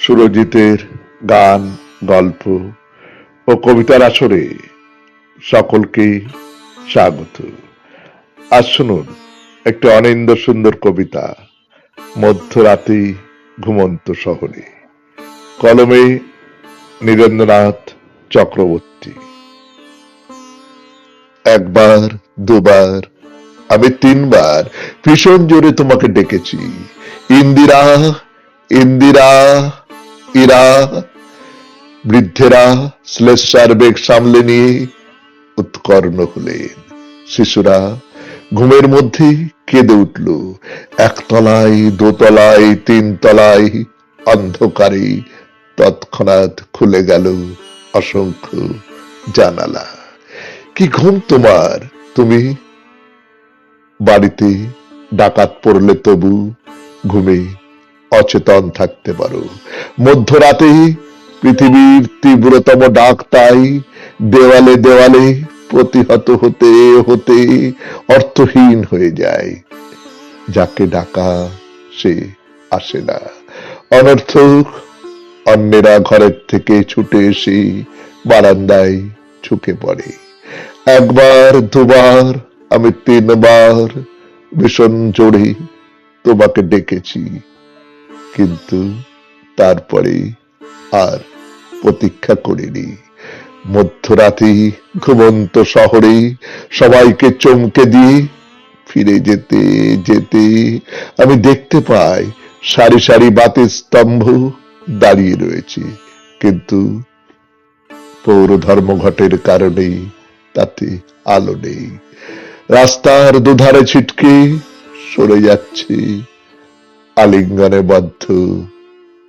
সুরজিতের গান, গল্প ও কবিতার আসরে সকলকে স্বাগত। আজ শুনুন একটি অনিন্দ্য সুন্দর কবিতা, মধ্যরাতে ঘুমন্ত শহরে। কলমে নীরেন্দ্রনাথ চক্রবর্তী। একবার, দুবার, আমি তিনবার ভীষণ জোরে তোমাকে ডেকেছি। ইন্দিরা, ইন্দিরা, ইরা। বৃদ্ধেরা শ্লেষার বেগ সামলে নিয়ে উৎকর্ণ হলেন। শিশুরা ঘুমের মধ্যে কেঁদে উঠল। একতলায়, দোতলায়, তিনতলায়, অন্ধকারে তৎক্ষণাৎ খুলে গেল অসংখ্য জানালা। কি ঘুম তোমার! তুমি বাড়িতে ডাকাত পড়লে তবু ঘুমে অচেতন থাকতে পারো। মধ্যরাতে পৃথিবীর তীব্রতম ডাক তাই দেওয়ালে দেওয়ালে প্রতিহত হতে হতে অর্থহীন হয়ে যায়। যাকে ডাকা সে আসে না। অনর্থক অন্যেরা ঘরের থেকে ছুটে এসে বারান্দায় ঝুঁকে পড়ে। একবার, দুবার, আমি তিনবার ভীষণ জোরে তোমাকে ডেকেছি, কিন্তু তারপরে আর প্রতীক্ষা করিনি। মধ্যরাতে ঘুমন্ত শহরে সবাইকে চমকে দিয়ে ফিরে যেতে যেতে আমি দেখতে পাই সারি সারি বাতির স্তম্ভ দাঁড়িয়ে রয়েছে, কিন্তু পৌর ধর্মঘটের কারণে তাতে আলো নেই। রাস্তার দুধারে ছিটকে সরে যাচ্ছে আলিঙ্গনে বদ্ধ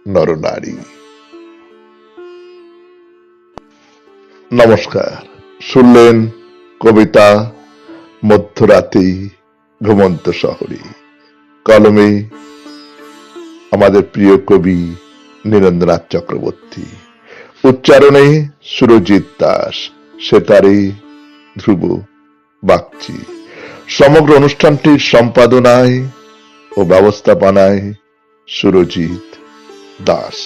নরনারী। নমস্কার, শুনলেন কবিতা মধ্যরাতে ঘুমন্ত শহরে। কলমে আমাদের প্রিয় কবি নীরেন্দ্রনাথ চক্রবর্তী, উচ্চারণে সুরজিৎ দাস, সেতারে ধ্রুব বাগচি। সমগ্র অনুষ্ঠানটির সম্পাদনায় ও ব্যবস্থাপনায় সুরজিৎ দাস।